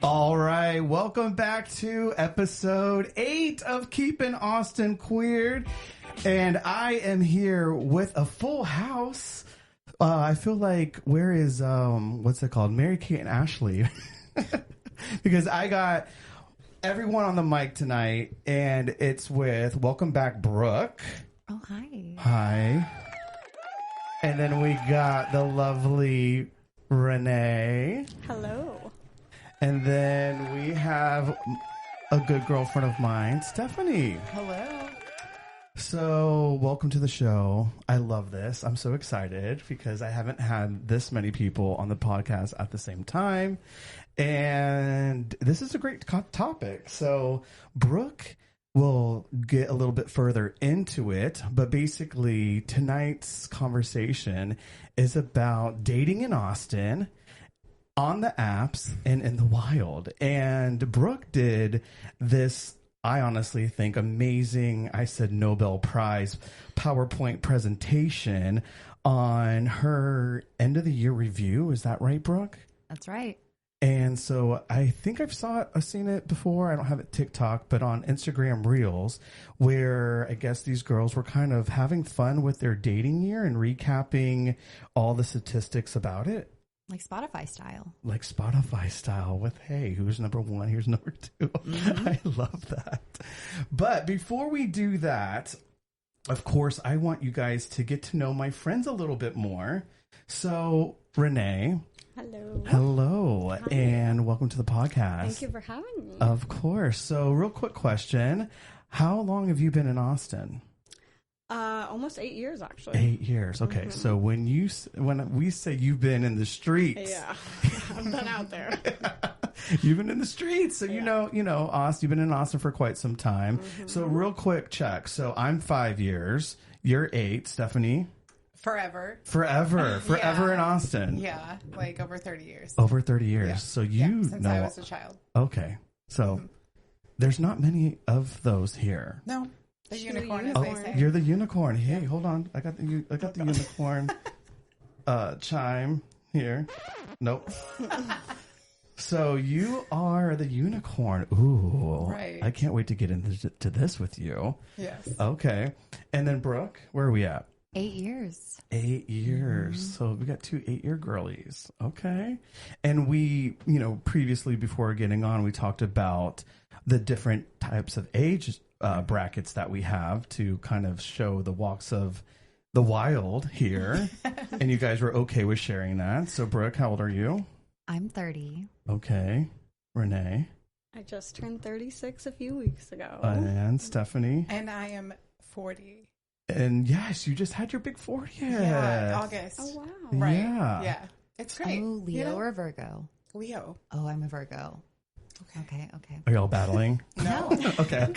All right, welcome back to episode 8 of Keeping Austin Queered. And I am here with a full house. I feel like, where is, what's it called? Mary Kate and Ashley. Because I got everyone on the mic tonight, and it's with, welcome back, Brooke. Oh, hi. Hi. And then we got the lovely Renee. Hello. And then we have a good girlfriend of mine, Stephanie. Hello. So, welcome to the show. I love this. I'm so excited because I haven't had this many people on the podcast at the same time. And this is a great topic. So, Brooke will get a little bit further into it. But basically, tonight's conversation is about dating in Austin, on the apps, and in the wild. And Brooke did this, I honestly think, amazing, I said Nobel Prize PowerPoint presentation on her end of the year review. Is that right, Brooke? That's right. And so I think I've seen it before. I don't have it TikTok, but on Instagram Reels, where I guess these girls were kind of having fun with their dating year and recapping all the statistics about it. Like Spotify style. Like Spotify style with, hey, who's number 1? Here's number 2. Mm-hmm. I love that. But before we do that, of course, I want you guys to get to know my friends a little bit more. So, Renee. Hello. Hello. Hi. And welcome to the podcast. Thank you for having me. Of course. So, real quick question. How long have you been in Austin? Almost 8 years, actually. 8 years. Okay. Mm-hmm. So when we say you've been in the streets, yeah, I've been out there. You've been in the streets, so you know, Austin. You've been in Austin for quite some time. Mm-hmm. So real quick check. So I'm 5 years. You're 8, Stephanie. Forever yeah. In Austin. Yeah, like over 30 years. Over 30 years. Yeah. So since I was a child. Okay. So there's not many of those here. No. The unicorn, as they say. You're the unicorn. Hey, hold on. I got the unicorn chime here. Nope. So you are the unicorn. Ooh. Right. I can't wait to get into this with you. Yes. Okay. And then Brooke, where are we at? 8 years. 8 years. Mm-hmm. So we got 2 8-year girlies. Okay. And we, previously before getting on, we talked about the different types of age brackets that we have to kind of show the walks of the wild here. And you guys were okay with sharing that. So Brooke, how old are you? I'm 30. Okay. Renee? I just turned 36 a few weeks ago. And Stephanie? And I am 40. And yes, you just had your big 40th. Yeah, August. Oh, wow. Right. Yeah. It's great. Oh, Leo or Virgo? Leo. Oh, I'm a Virgo. Okay. Are y'all battling? No. Okay.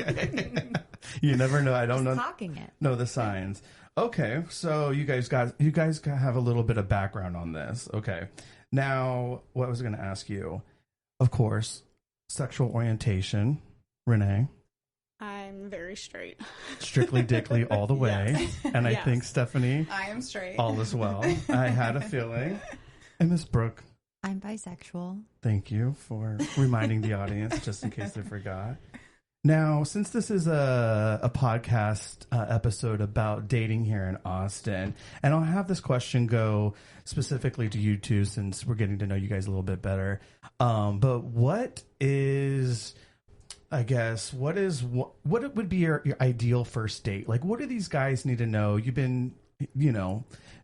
You never know. I don't know. Talking it. Know the signs. Okay, so you guys have a little bit of background on this. Okay. Now, what I was going to ask you, of course, sexual orientation, Renee. I'm very straight. Strictly dickly all the way. Yes. And I think Stephanie. I am straight. All as well. I had a feeling. And Miss Brooke. I'm bisexual. Thank you for reminding the audience, just in case they forgot. Now, since this is a podcast episode about dating here in Austin, and I'll have this question go specifically to you two, since we're getting to know you guys a little bit better. But what is, I guess, what would be your ideal first date? Like, what do these guys need to know? You've been,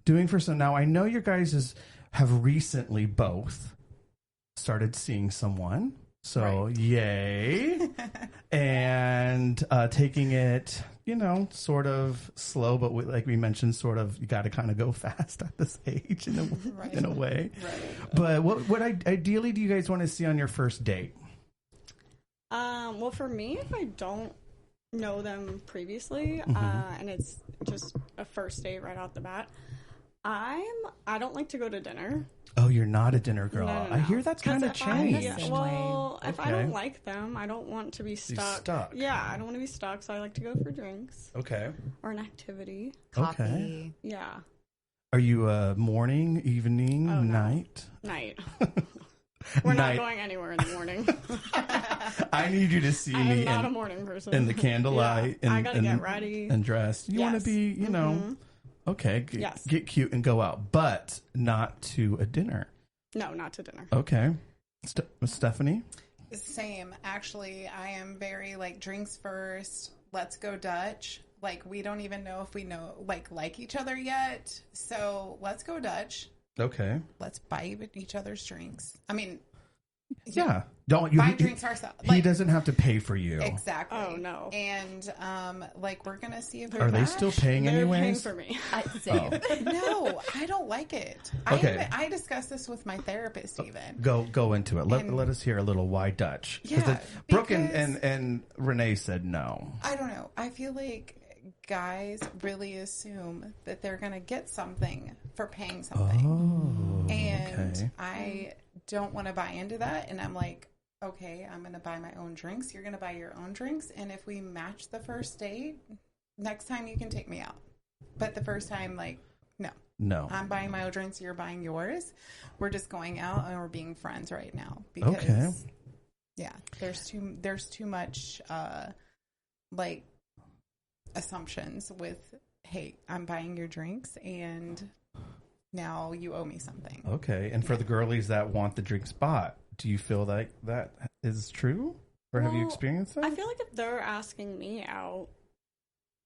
doing for some. Now, I know your guys have recently both started seeing someone. So, right. Yay. And taking it, sort of slow, but like we mentioned, sort of, you got to kind of go fast at this age in a way. Right. But what ideally do you guys want to see on your first date? Well, for me, if I don't know them previously, and it's just a first date right off the bat, I don't like to go to dinner. Oh, you're not a dinner girl. No. I hear that's kind of changed. If I don't like them, I don't want to be stuck. Yeah, I don't want to be stuck, so I like to go for drinks. Okay. Or an activity. Coffee. Okay. Yeah. Are you a morning, evening, night? Night. We're Night. not going anywhere in the morning. I need you to see I am me not a morning person. in the candlelight. Yeah, and, I gotta and, get ready. and dressed. You want to Yes. be, you know, okay, Yes. get cute and go out, but not to a dinner. No, not to dinner. Okay. Stephanie? Same. Actually, I am very like drinks first. Let's go Dutch. Like we don't even know if we like each other yet. So let's go Dutch. Okay. Let's buy each other's drinks. I mean, Yeah. Don't you buy drinks ourselves. He doesn't have to pay for you. Exactly. Oh, no. And like we're gonna see if Are they still paying They're paying anyways? for me. Same. No, I don't like it. Okay. I discussed this with my therapist even. Go into it. Let And- us hear a little why Dutch. Yeah, Brooke because- and Renee said no. I don't know. I feel like guys really assume that they're going to get something for paying something. Oh, And okay. I don't want to buy into that. And I'm like, okay, I'm going to buy my own drinks. You're going to buy your own drinks. And if we match the first date, next time you can take me out. But the first time, like, no. No. I'm buying my own drinks. You're buying yours. We're just going out and we're being friends right now. Because, Okay. yeah, there's too much, like, assumptions with, hey, I'm buying your drinks and now you owe me something. Okay. And for the girlies that want the drinks bought, do you feel like that is true? Or have you Well, experienced that? I feel like if they're asking me out,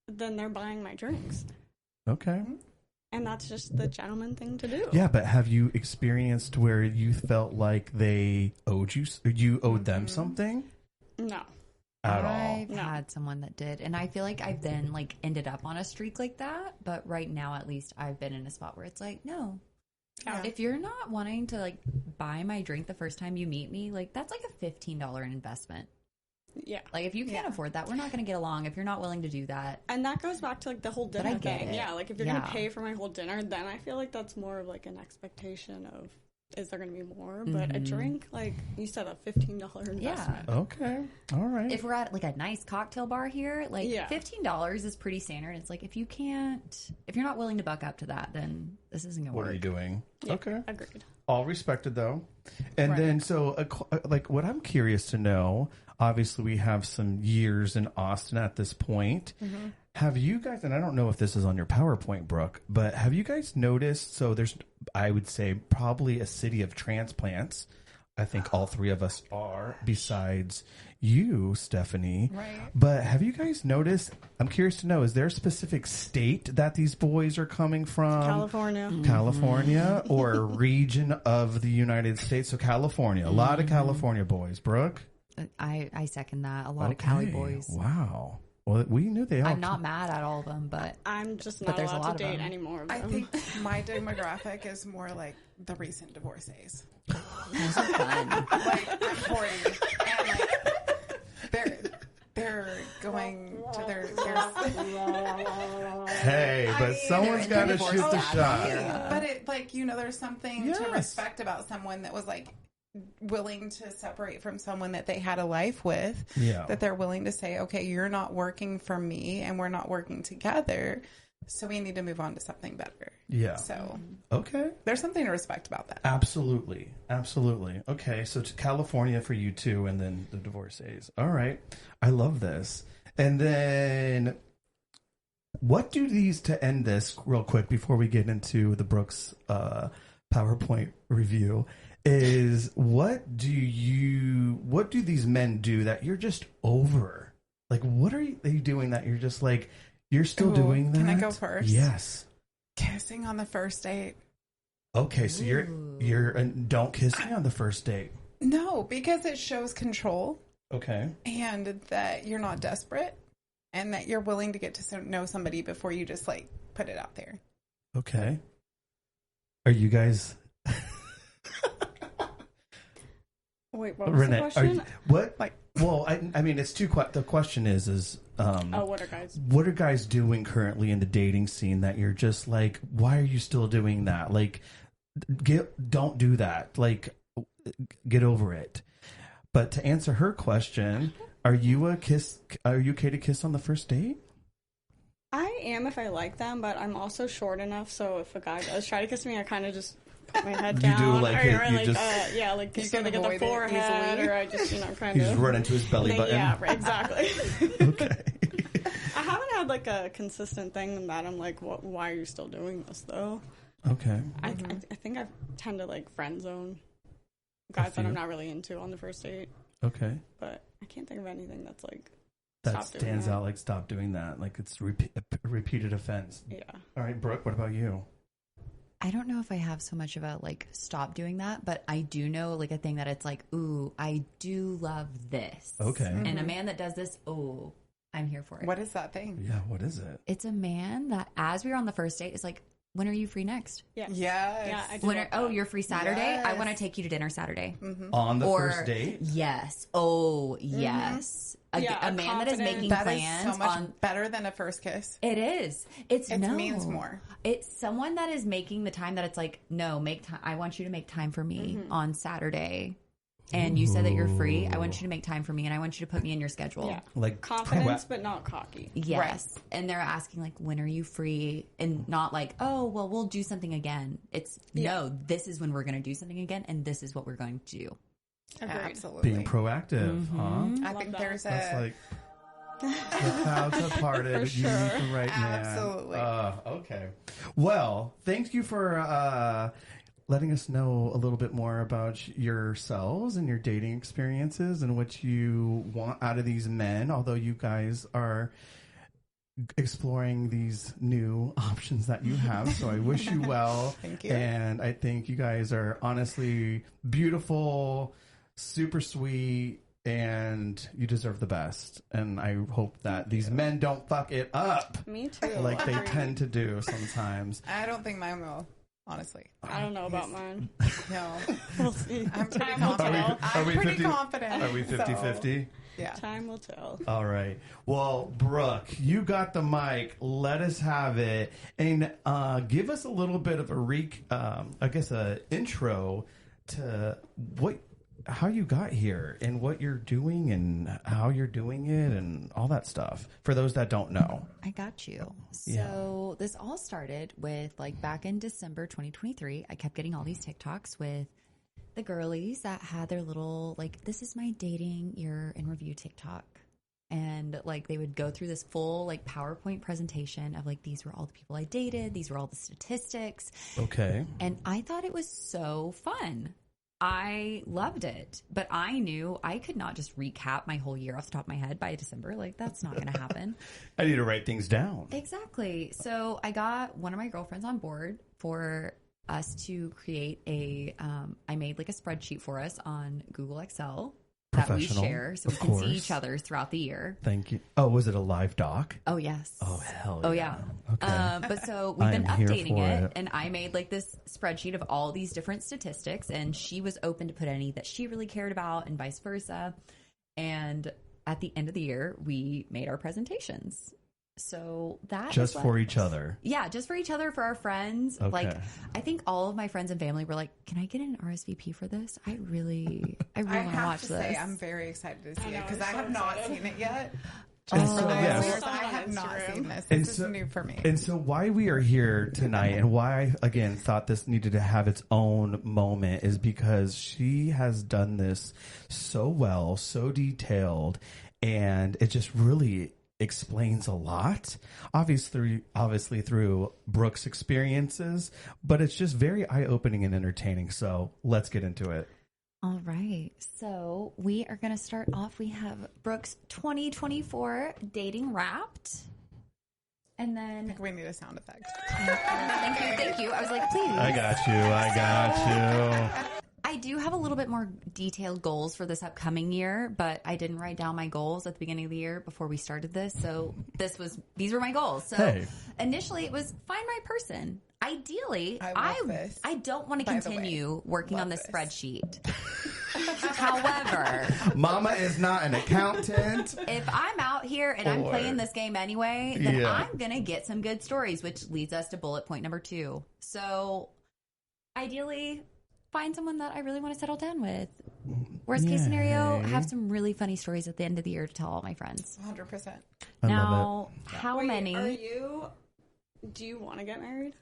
then they're buying my drinks. Okay. And that's just the gentleman thing to do. Yeah, but have you experienced where you felt like they owed you, or you owed them something No. at all? I've No. had someone that did, and I feel like I've then like ended up on a streak like that. But right now, at least, I've been in a spot where it's like, no, Yeah. if you're not wanting to like buy my drink the first time you meet me, like that's like a $15 investment. Yeah. Like if you can't afford that, we're not going to get along. If you're not willing to do that, And that goes back to like the whole But dinner I get thing. it. Yeah, like if you're Yeah. gonna pay for my whole dinner, then I feel like that's more of like an expectation of is there gonna be more? But a drink, like you said, a $15 investment. Okay. All right. if we're at like a nice cocktail bar here, like Yeah. $15 is pretty standard. It's like if you're not willing to buck up to that, then this isn't going to What work. are you doing? Yeah, Okay. agreed. All respected, though. And Right. then, so, like, what I'm curious to know, obviously, we have some years in Austin at this point. Have you guys, and I don't know if this is on your PowerPoint, Brooke, but have you guys noticed? So, there's, I would say, probably a city of transplants. I think all three of us are, besides you, Stephanie. Right. But have you guys noticed? I'm curious to know, is there a specific state that these boys are coming from? California. California or a region of the United States? So California, a lot of California boys. Brooke? I second that. A lot of Cali Okay. boys. Wow. Well, we knew they all. I'm not mad at all of them, but I'm just But not there's a allowed lot to of date them. any more of I them. think my demographic is more like the recent divorcees. those are fun. Like I'm 40 and like they're going to their Hey, but someone's got to divorce shoot the stat. shot. Yeah. But it like there's something Yes. to respect about someone that was like willing to separate from someone that they had a life with. Yeah. That they're willing to say, okay, you're not working for me and we're not working together, so we need to move on to something better. Yeah. So Okay. there's something to respect about that. Absolutely. Absolutely. Okay. So to California for you two, and then the divorcees. All right. I love this. And then what do these, to end this real quick before we get into the Brooks PowerPoint review, is what do these men do that you're just over? Like, what are they doing that you're just like, you're still Ooh, doing that? can I go first? Yes. Kissing on the first date. Okay, so you're don't kiss me on the first date. No, because it shows control Okay. and that you're not desperate and that you're willing to get to know somebody before you just like put it out there. Okay. Are you guys Wait, what was the Renee? Are question? you, what? Like- well, I mean, it's two. The question is, What are guys? what are guys doing currently in the dating scene that you're just like, why are you still doing that? Like, don't do that. Like, get over it. But to answer her question, are you okay to kiss on the first date? I am if I like them, but I'm also short enough, so if a guy does try to kiss me, I kind of just put my head You down. do like it, or you like, just- yeah, like You so can like at the avoid it forehead, easily. or I just, kind You of. just run into his belly button. Yeah, right, exactly. Okay. I haven't had like a consistent thing that I'm like, why are you still doing this though? Okay. I think I tend to like friend zone guys that few. I'm not really into on the first date, Okay. but I can't think of anything that's like That stop doing stands that. out like stop doing that. Like it's a repeated offense. Yeah. All right, Brooke, what about you? I don't know if I have so much of a like stop doing that, but I do know like a thing that it's like, ooh, I do love this. Okay. And a man that does this, oh, I'm here for it. What is that thing? Yeah, what is it? It's a man that as we were on the first date is like, when are you free next? Yeah. Yes. Yeah. I do When love are, oh, that. you're free Saturday? Yes. I want to take you to dinner Saturday. On the Or- first date? Yes. Oh, yes. Yeah, A man that is confident- making That is plans so much on. better than a first kiss. It is. It no. means more. It's someone that is making the time that it's like, no, make time. I want you to make time for me on Saturday. And you said that you're free. I want you to make time for me, and I want you to put me in your schedule. Yeah. Like Confidence, but not cocky. Yes. And they're asking, like, when are you free? And not like, oh, well, we'll do something again. It's, no, this is when we're going to do something again, and this is what we're going to do. Agreed. Absolutely. being proactive, huh? I Love think that. there's That's a like the clouds have parted. For You meet sure. the right man. Absolutely. Okay. Well, thank you for letting us know a little bit more about yourselves and your dating experiences and what you want out of these men. Although you guys are exploring these new options that you have, so I wish you well. Thank you. And I think you guys are honestly beautiful, super sweet, and you deserve the best. And I hope that these men don't fuck it up Me too. like they Agreed. tend to do sometimes. I don't think mine will, honestly. I don't know about mine. No. We'll see. I'm pretty Time will confident. tell. I'm we pretty 50 confident. Are we 50-50? Yeah. Time will tell. All right. Well, Brooke, you got the mic. Let us have it, and give us a little bit of a intro to how you got here and what you're doing and how you're doing it and all that stuff for those that don't know. I got you. So this all started with like back in December 2023. I kept getting all these TikToks with the girlies that had their little like, this is my dating year in review TikTok. And like they would go through this full like PowerPoint presentation of like, these were all the people I dated. These were all the statistics. Okay. And I thought it was so fun. I loved it, but I knew I could not just recap my whole year off the top of my head by December. Like that's not going to happen. I need to write things down. Exactly. So I got one of my girlfriends on board for us to create I made like a spreadsheet for us on Google Excel that we Professional, share so we of can see course. each other throughout the year. Thank you. Oh, was it a live doc? Oh, yes. Oh, hell Oh, yeah. Okay. But so we've I been am here updating for it, it. and I made like this spreadsheet of all these different statistics, and she was open to put any that she really cared about, and vice versa. And at the end of the year, we made our presentations. So that Just is for what- each other. Yeah, just for each other, for our friends. Okay. Like, I think all of my friends and family were like, "Can I get an RSVP for this? I really I want to have watch to this." say, I'm very excited to see I it know, because I'm I so have not excited. seen it yet. And Oh. so, For the yes. listeners, Saw it I on have not Instagram. seen this. And This is new for me. And so why we are here tonight and why I, again, thought this needed to have its own moment is because she has done this so well, so detailed, and it just really explains a lot. Obviously through Brooke's experiences, but it's just very eye-opening and entertaining. So let's get into it. All right. So we are going to start off. We have Brooke's 2024 dating wrapped. And I then, think we need a sound effect. thank you. I was like, please. I got you. I do have a little bit more detailed goals for this upcoming year, but I didn't write down my goals at the beginning of the year before we started this. So these were my goals. So Hey. initially it was find my person. Ideally, I love this. I don't want to By the way, continue working love on this this. spreadsheet. However, Mama is not an accountant. if I'm out here and I'm Or- playing this game anyway, then Yeah. I'm going to get some good stories, which leads us to bullet point number 2. So ideally, find someone that I really want to settle down with. Worst case scenario, Yay. have some really funny stories at the end of the year to tell all my friends. 100%. I love Now, how Wait, many? do you want to get married?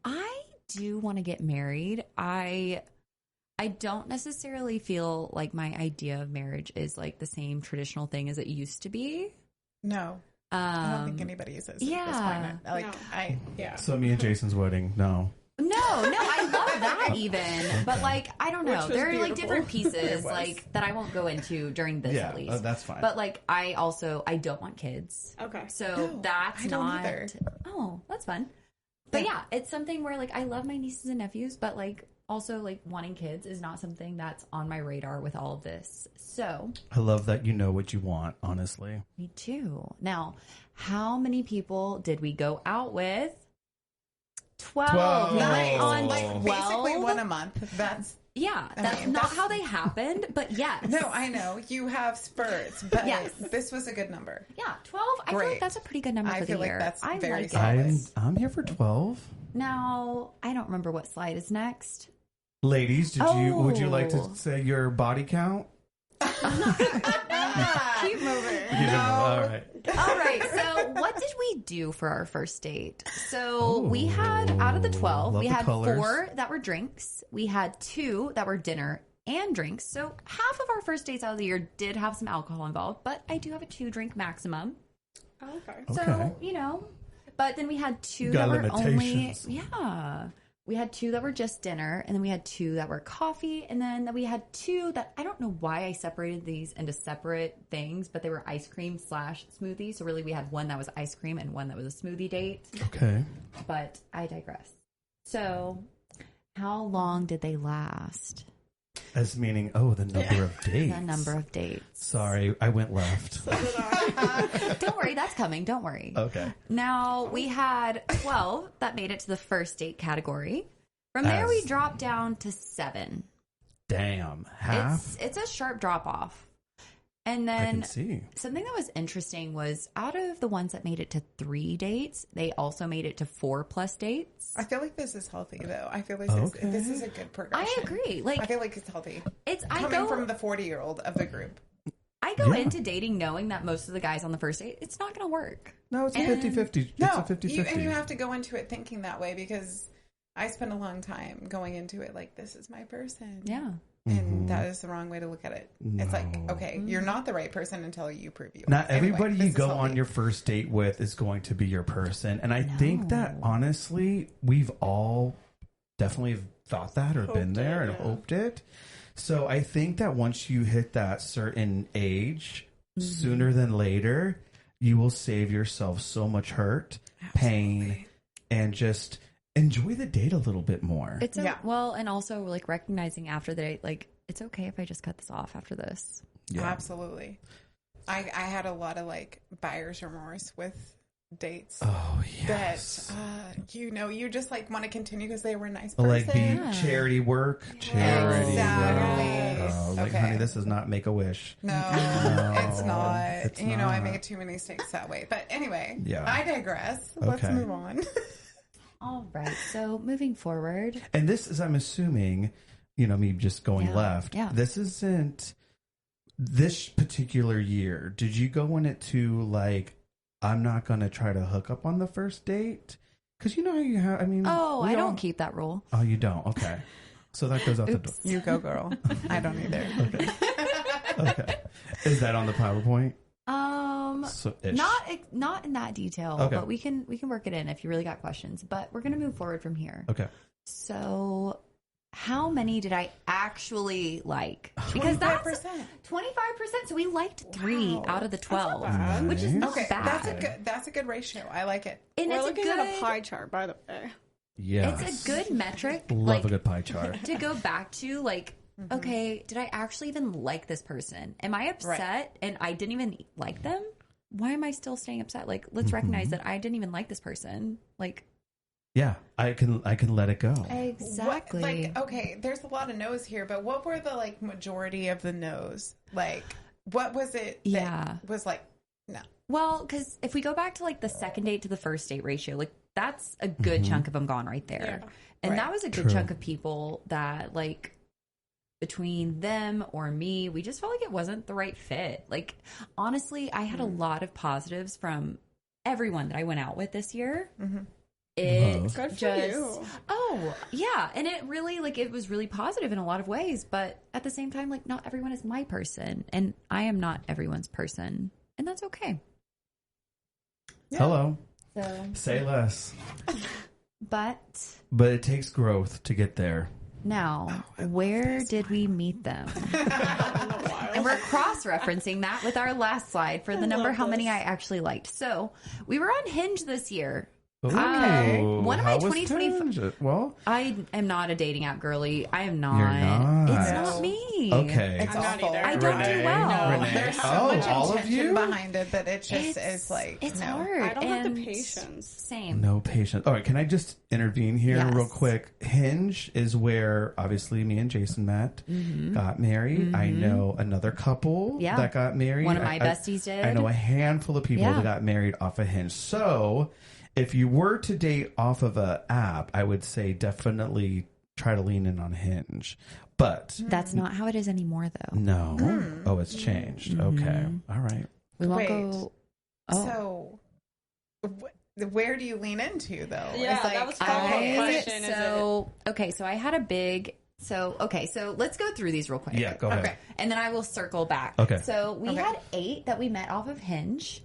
I do want to get married. I don't necessarily feel like my idea of marriage is like the same traditional thing as it used to be. No. I don't think anybody says it at this point. Like, yeah. So me and Jason's wedding, no. No, I love that even. But like, I don't know. There are like different pieces like that I won't go into during this at least. That's fine. But like, I don't want kids. Okay. So that's I don't not. either. Oh, that's fun. But yeah, it's something where like I love my nieces and nephews, but like also like wanting kids is not something that's on my radar with all of this. So I love that you know what you want, honestly. me too. Now, how many people did we go out with? 12. Nice. On Like 12. basically one a month. That's That's not how they happened, but yes. no, I know you have spurts, but Yes. this was a good number. Yeah, 12. I feel like Great. that's a pretty good number I for the feel like year. that's I very like solid. it. I'm here for 12. Now, I don't remember what slide is next. Ladies, would you like to Oh. say your body count? Keep moving. All right. All right, so what did we do for our first date? So we had, out of the 12, Love we the had colors. 4 that were drinks. We had 2 that were dinner and drinks. So half of our first dates out of the year did have some alcohol involved, but I do have a 2-drink maximum. Oh, okay. Okay. So, but then we had 2 Got that were only, limitations. we had 2 that were just dinner, and then we had 2 that were coffee, and then we had 2 that, I don't know why I separated these into separate things, but they were ice cream / smoothie. So really we had one that was ice cream and one that was a smoothie date, Okay. but I digress. So how long did they last? As meaning, the number of dates. The number of dates. Sorry, I went left. Don't worry, that's coming. Don't worry. Okay. Now, we had 12 that made it to the first date category. From there, we dropped down to 7. Damn. Half? It's a sharp drop off. And I can then see. something that was interesting was out of the ones that made it to 3 dates, they also made it to 4+ dates. I feel like this is healthy, though. I feel like Okay. this is a good progression. I agree. I Like, feel like it's healthy. I Coming go from the 40-year-old of the group. into dating knowing that most of the guys on the first date, it's not going to work. No, it's a 50-50. No, It's a 50-50. and you have to go into it thinking that way because I spent a long time going into it like, this is my person. Yeah. And that is the wrong way to look at it. It's like, No. okay, you're not the right person until you prove you are. Not everybody Anyway, you this go is on healthy. your first date with is going to be your person. And I think that, honestly, we've all definitely thought that or been there and hoped it. So I think that once you hit that certain age, sooner than later, you will save yourself so much hurt, pain, and just enjoy the date a little bit more. It's well, and also like recognizing after the date, like, it's okay if I just cut this off after this. Yeah. Absolutely. I had a lot of like buyer's remorse with dates. Oh, yes. That you just like want to continue because they were a nice person. Like be charity work, charity Exactly. work. Oh, like, Okay. honey, this is not Make-A-Wish. No, it's not. It's I not. made too many mistakes that way. But anyway, Yeah. I digress. Let's Okay. move on. All right. So moving forward, And this is, I'm assuming, me just going left. yeah. This isn't this particular year. Did you go in it to like, I'm not going to try to hook up on the first date? Because you know how you have, I mean. I don't keep that rule. Oh, you don't? Okay. So that goes out the door. You go, girl. I don't either. Okay. Okay. Is that on the PowerPoint? Ish. Not in that detail, Okay. but we can work it in if you really got questions. But we're gonna move forward from here. Okay. So, how many did I actually like? Because that's 25%. 25%. So we liked 3 out of the 12, bad. which is not Okay, bad. that's a good ratio. I like it. And We're it's looking a good, at a pie chart, by the way. Yeah. It's a good metric. Love like, a good pie chart. to go back to like, okay, did I actually even like this person? Am I upset and I didn't even like them? Why am I still staying upset? Like, let's recognize that I didn't even like this person. Like, Yeah, I can let it go. exactly. Okay, there's a lot of no's here, but what were the like majority of the no's? Like, what was it that was like, no? Well, because if we go back to like the second date to the first date ratio, like that's a good chunk of them gone right there. Yeah. And that was a good chunk of people that like between them or me, we just felt like it wasn't the right fit. Like, honestly, I had a lot of positives from everyone that I went out with this year. It Love. Good for just, you. oh yeah, and it really it was really positive in a lot of ways, but at the same time, like not everyone is my person, and I am not everyone's person, and that's okay. Yeah. Hello. So, Say less. but But it takes growth to get there. now, where did we meet them? And we're cross-referencing that with our last slide for the number how many I actually liked. So we were on Hinge this year. Okay. One of my How was 2025 Hinge? Well, I am not a dating app girly. I am not. You're not. It's not me. okay. It's I'm not awful. either. I don't do Renee? well. Renee? There's so Oh, much all of intention you? behind it that it just It's- is like, it's no. hard. I don't have the and patience. Same. No patience. All right, can I just intervene here Yes. real quick? Hinge is where obviously me and Jason met, got married. I know another couple Yeah. that got married. One of my besties did. I know a handful of people Yeah. that got married off of Hinge. So if you were to date off of an app, I would say definitely try to lean in on Hinge. But That's not how it is anymore, though. no. Oh, it's changed. Okay. All right. We won't Wait. go. Oh, So, where do you lean into, though? Yeah, It's like, that was my question. okay, so I had a big. So let's go through these real quick. Yeah, go ahead. Okay. And then I will circle back. Okay. So we Okay. had 8 that we met off of Hinge.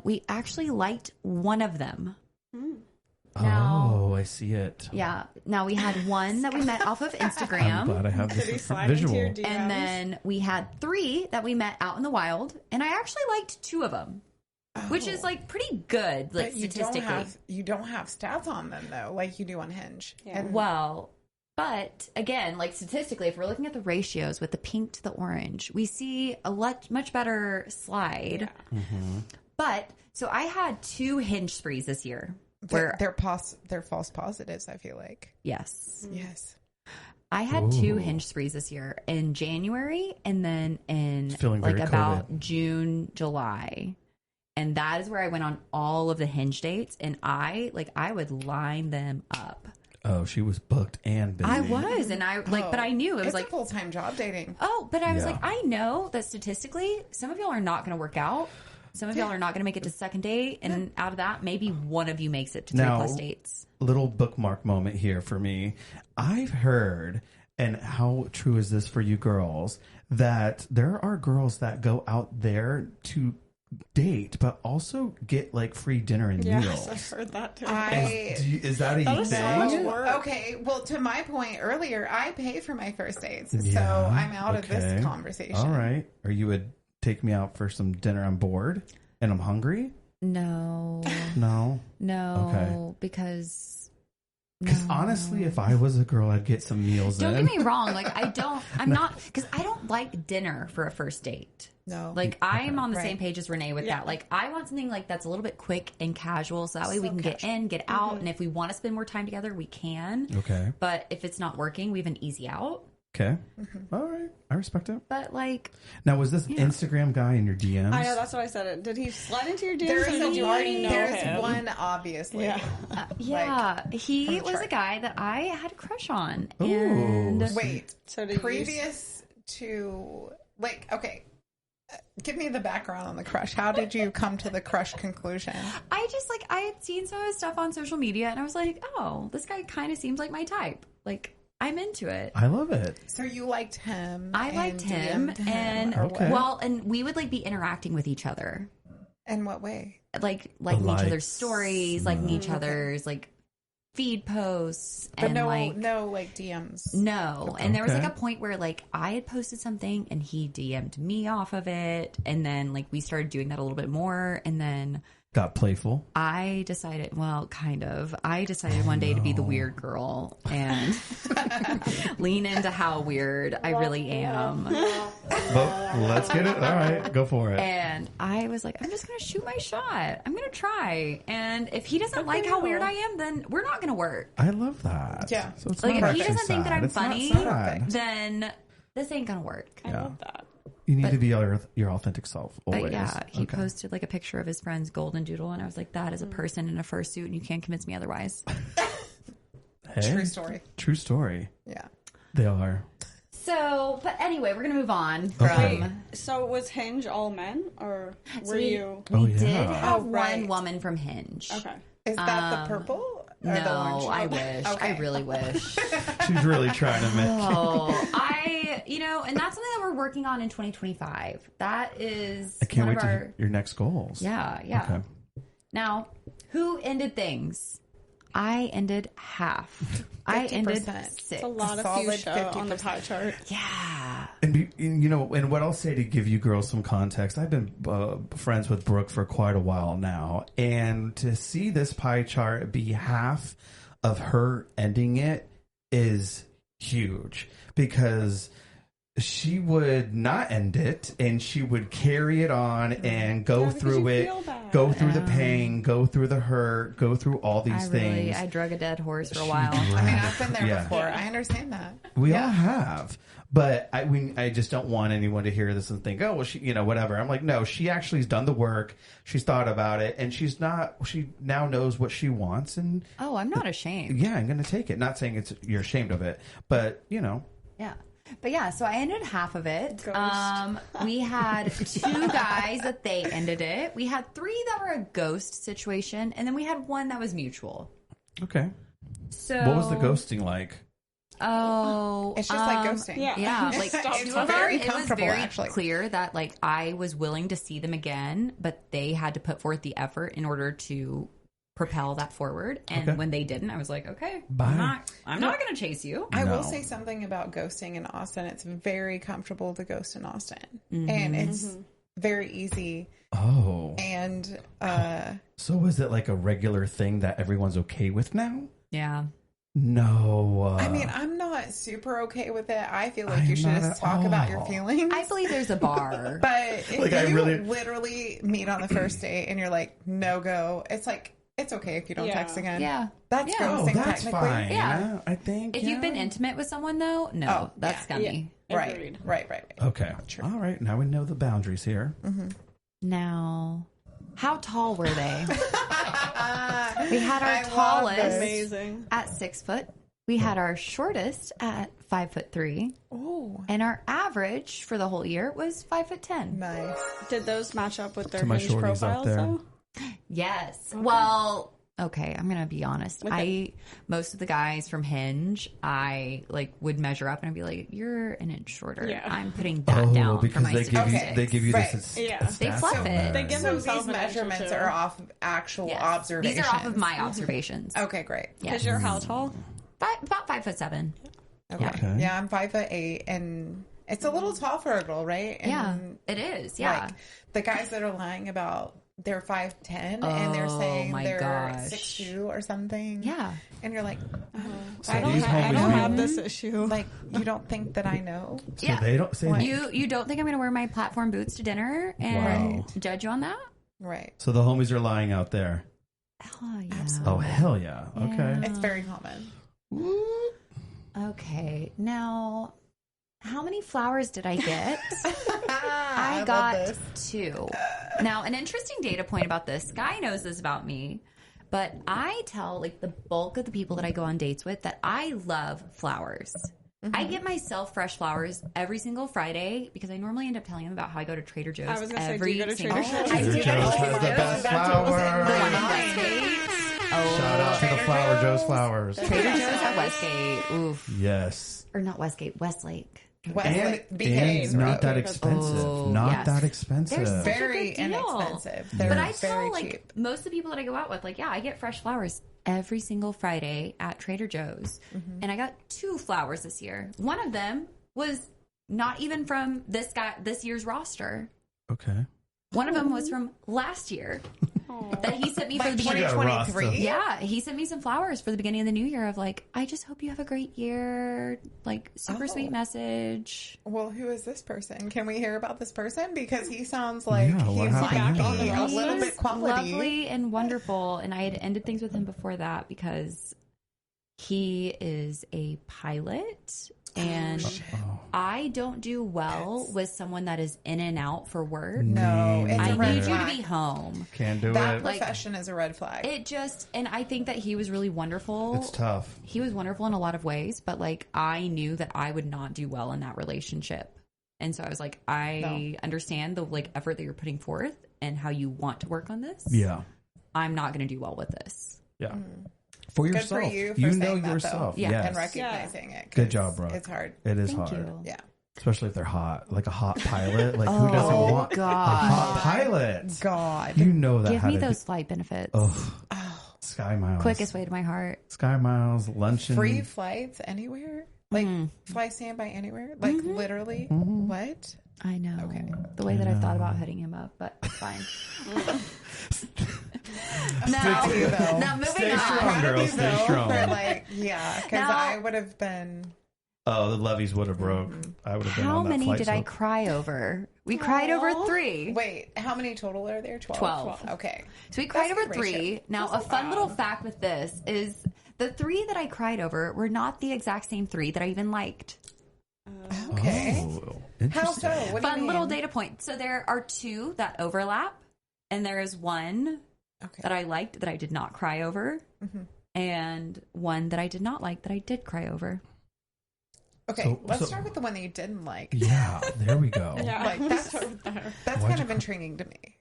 We actually liked one of them. Now- Oh, I see it. Yeah. Now we had one that we met off of I'm Instagram. glad I have Did he this slide into your visual. DMs? And then we had 3 that we met out in the wild. And I actually liked 2 of them, which is like pretty good, like but you statistically. you don't have stats on them though, like you do on Hinge. Yeah. And Well, but again, like statistically, if we're looking at the ratios with the pink to the orange, we see a much better slide. But so I had 2 Hinge sprees this year. Where they're false positives, I feel like. yes, Yes. I had 2 Ooh. Hinge sprees this year in January and then in Feeling like very about June, July. And that is where I went on all of the Hinge dates, and I would line them up. Oh, she was booked and busy. I was, and I like, but I knew it was it's like a full time job dating. oh, but I was Yeah. like, I know that statistically, some of y'all are not going to work out. Some of y'all are not going to make it to second date, and out of that, maybe one of you makes it to 3+ dates. Little bookmark moment here for me. I've heard, and how true is this for you girls, that there are girls that go out there to date, but also get like free dinner and Yes, meals. I've heard that too. Is that a That is so much thing? work. Okay, well, to my point earlier, I pay for my first dates, so Yeah, I'm out of okay. this conversation. All right. Or you would take me out for some dinner on board and I'm hungry? No, No. no, Okay. because Because honestly, if I was a girl, I'd get some meals don't in. get me wrong, like I'm not, because I don't like dinner for a first date. No. Like I'm on the Right. same page as Renee with Yeah. that. Like I want something like that's a little bit quick and casual, so that way we So can get casual. in, get out, and if we want to spend more time together, we can. Okay. But if it's not working, we have an easy out. Okay. All right. I respect it. But like, Now, was this Instagram guy in your DMs? I know, that's what I said. Did he slide into your DMs There's or did you already know there's him? one, obviously. Yeah. yeah, he from the was a chart. guy that I had a crush on, Ooh. and Wait, So did you previous to, like, okay, give me the background on the crush. How did you come to the crush conclusion? I just like I had seen some of his stuff on social media, and I was like, oh, this guy kind of seems like my type. Like I'm into it. I love it. So you liked him. I and liked him, DM'd and or Okay. what? well, and we would like be interacting with each other, In what way? like liking each likes. other's stories, liking each other's like feed posts, But and no, like no, like DMs. no. And there was like Okay. a point where like I had posted something and he DM'd me off of it, and then like we started doing that a little bit more, and then Got playful. I decided, well, kind of. I decided one day to be the weird girl and lean into how weird I really am. But let's get it. All right. Go for it. And I was like, I'm just going to shoot my shot. I'm going to try. And if he doesn't like how weird I am, then we're not going to work. I love that. Yeah. So it's Like, not if he actually doesn't think that sad. I'm It's not funny, sad. then this ain't going to work. I love that. You need to be your authentic self always. But yeah, he Okay. posted like a picture of his friend's golden doodle, and I was like, that is a person in a fursuit, and you can't convince me otherwise. Hey, True story. True story. Yeah. They are. So, but anyway, we're going to move on from... Okay. So was Hinge all men or were we- you? Oh, We did yeah. have Oh, right. one woman from Hinge. Okay. Is that the purple? Or the No, orange? I wish. Okay. I really wish. She's really trying to make. And that's something that we're working on in 2025. That is I can't one wait of to our, hear your next goals. Yeah. Okay. Now, who ended things? I ended half. I ended 50%. 6. It's a lot of Solid fuchsia on the 50%. pie chart. Yeah. And what I'll say to give you girls some context, I've been friends with Brooke for quite a while now, and to see this pie chart be half of her ending it is huge, because she would not end it, and she would carry it on and go because through you it, feel bad. go through the pain, go through the hurt, go through all these things. I drug a dead horse for a She while. I mean, I've been there Yeah. before. I understand that. We all have. But I just don't want anyone to hear this and think, oh, well, she, whatever. I'm like, no, she actually has done the work. She's thought about it, and she now knows what she wants. And Oh, I'm not ashamed. yeah, I'm going to take it. Not saying you're ashamed of it, but Yeah. But yeah, so I ended half of it. Ghost. We had 2 guys that they ended it. We had 3 that were a ghost situation, and then we had 1 that was mutual. okay. So What was the ghosting like? Oh, It's just like ghosting. Yeah, like Stop 2 talking. of them, Very it was comfortable, very actually. clear that like I was willing to see them again, but they had to put forth the effort in order to propel that forward. And Okay. when they didn't, I was like, okay, Bye. I'm not going to chase you. I No. will say something about ghosting in Austin. It's very comfortable to ghost in Austin. And it's very easy. Oh. And So is it like a regular thing that everyone's okay with now? Yeah. No. I mean, I'm not super okay with it. I feel I like am you should not just at talk about your all. feelings. I believe there's a bar. But if Like, I you really- literally meet on the first date and you're like, no go, it's like, it's okay if you don't Yeah. text again. Yeah. That's Yeah. oh, ghosting that's technically. fine. Yeah. I think. If you've been intimate with someone, though, no, Oh, that's yeah. scummy. Right, Agreed. right. Okay. True. All right. Now we know the boundaries here. Now, how tall were they? We had our I love tallest this. Amazing. at 6 foot. We had our shortest at 5'3", Oh, and our average for the whole year was 5'10". nice. Did those match up with their To my Hinge shorties out profiles, there. though? Yes. Well, okay, I'm gonna be honest. Most of the guys from Hinge, I like would measure up and I'd be like, "You're an inch shorter." Yeah. I'm putting that down for because my they give you statistics. they give you Right. this. Yeah. They fluff it. They give So themselves these an inch or measurements two. are off of actual Yes. observations. These are off of my observations. Okay, great. Yes. Because you're how tall? About 5'7". Okay. Okay. Yeah, I'm 5'8", and it's a little tall for a girl, right? And Yeah, it is. Yeah. Like the guys that are lying about they're 5'10", and they're Oh, saying my they're gosh. 6'2" or something. Yeah. And you're like, So I don't, these I homies don't we- have this issue. like you don't think that I know? So Yeah. they don't say. Like- You don't think I'm going to wear my platform boots to dinner and Wow. judge you on that? Right. So the homies are lying out there. Oh, yeah. Oh hell yeah. Okay. It's very common. Okay. Now, how many flowers did I get? I love got this. 2. Now, an interesting data point about this, Guy knows this about me, but I tell like the bulk of the people that I go on dates with that I love flowers. I get myself fresh flowers every single Friday because I normally end up telling them about how I go to Trader Joe's I was gonna say, do every you go to single Trader Joe's? I Trader do go to Joe's Trader has the Joe's. best That's what was in flowers. The one in my Westgate. Oh, Shout out to the Trader Flower Joe's. Joe's Flowers. Trader Joe's at Westgate. Oof. Yes. Or not Westgate, Westlake. Westlake, And BK's not that right? expensive. Oh, not yes. that expensive. They're very Such a good deal. inexpensive. They're But I very tell like cheap. most of the people that I go out with, like, yeah, I get fresh flowers every single Friday at Trader Joe's, and I got 2 flowers this year. One of them was not even from this year's roster. Okay. One of them was from last year that he sent me for the beginning. got a roster. 2023. Yeah, he sent me some flowers for the beginning of the new year of like, I just hope you have a great year. Like, super sweet message. Well, who is this person? Can we hear about this person? Because he sounds like Yeah, what he's happened might here? be a He's little bit quality. lovely and wonderful. And I had ended things with him before that because he is a pilot. And Oh. I don't do well with someone that is in and out for work. No, it's I a red need you to flag. be home. Can't do That it. profession is a red flag. It just, and I think that he was really wonderful. It's tough. He was wonderful in a lot of ways, but like I knew that I would not do well in that relationship. And so I was like, I understand the like effort that you're putting forth and how you want to work on this. Yeah. I'm not going to do well with this. Yeah. For Good yourself. for you for know saying that, yourself. though. Yeah. Yes. And recognizing it. 'Cause Good job, Brooke. It's hard. It is Thank hard. you. Yeah. Especially if they're hot. Like a hot pilot. Like who doesn't want a hot pilot? God. You know that. Give how me to those flight benefits. Oh. Sky Miles. Quickest way to my heart. Sky Miles, luncheon. Free flights anywhere? Like fly standby anywhere? Like literally? What? I know. Okay. The way that I thought about hitting him up, but it's fine. No, moving Stay on. strong, girl. Stay strong. For like, yeah, because Now- I would have been. Oh, the levees would have broke. I would have been How on that many flight did I so- cry over? We cried over 3. Wait, how many total are there? 12. 12. Okay. So we cried That's a over good 3. ratio. Now, a fun little fact with this is the 3 that I cried over were not the exact same 3 that I even liked. Okay. Oh, How so? interesting. What do you Fun mean? little data point. So there are 2 that overlap, and there is one Okay. that I liked that I did not cry over, and one that I did not like that I did cry over. Okay, let's so- start with the one that you didn't like. Yeah, there we go. Yeah, Like, let's that's- start with that. That's Why'd kind you of intriguing to me.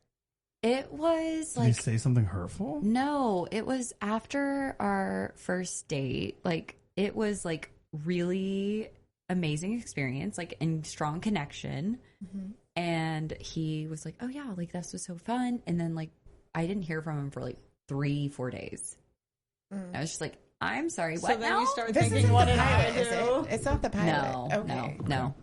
It was Did you like say something hurtful? no, it was after our first date. Like it was like really amazing experience, like and strong connection. And he was like, "Oh yeah, like this was so fun." And then like I didn't hear from him for like 3-4 days. I was just like, "I'm sorry, what So then now?" you start This thinking, isn't what the did I pilot, is do? it? It's not the pilot. No, Okay. no.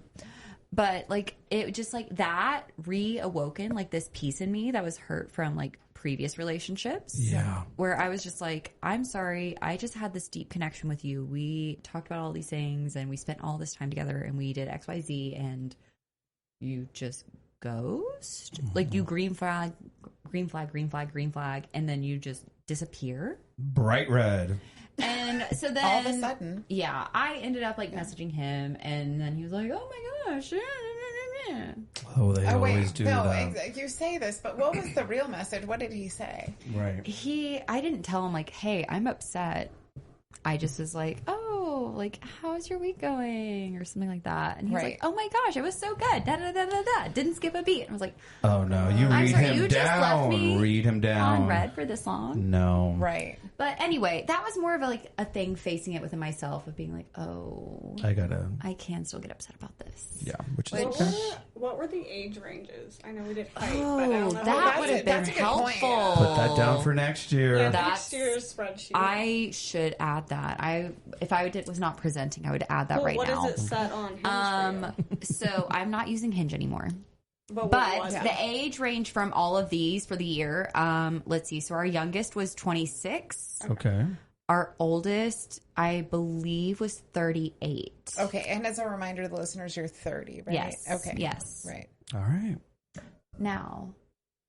But like it just like that reawoken like this piece in me that was hurt from like previous relationships. Yeah. Where I was just like, I'm sorry, I just had this deep connection with you. We talked about all these things and we spent all this time together and we did XYZ and you just ghost. Like you green flag, and then you just disappear. Bright red. And so then All of a sudden. yeah, I ended up like messaging him and then he was like, oh my gosh. Oh, they Oh, always wait. do No, that. you say this, but what was the real message? What did he say? Right. I didn't tell him like, hey, I'm upset. I just was like, oh, like, how's your week going? Or something like that. And he's Right. like, oh my gosh, it was so good. Da da da da da. Didn't skip a beat. And I was like, Oh no, you I'm read sorry, him you just left down. me Read him down. on red for this long. No. Right. But anyway, that was more of a, like a thing facing it within myself of being like, oh, I gotta. I can still get upset about this. Yeah, which is What okay. what were the age ranges? I know we did height, but I Oh, don't know. that that's would a- have been that's a good point, helpful. yeah. Put that down for next year. Yeah, That's- next year's spreadsheet. I should add that. If I was not presenting, I would add that right what now. is it set on? Hinge for you? So I'm not using Hinge anymore. But, what But was it? the age range from all of these for the year, let's see. So our youngest was 26. Okay. Our oldest, I believe, was 38. Okay. And as a reminder to the listeners, you're 30, right? Yes. Okay. Yes. Right. All right. Now,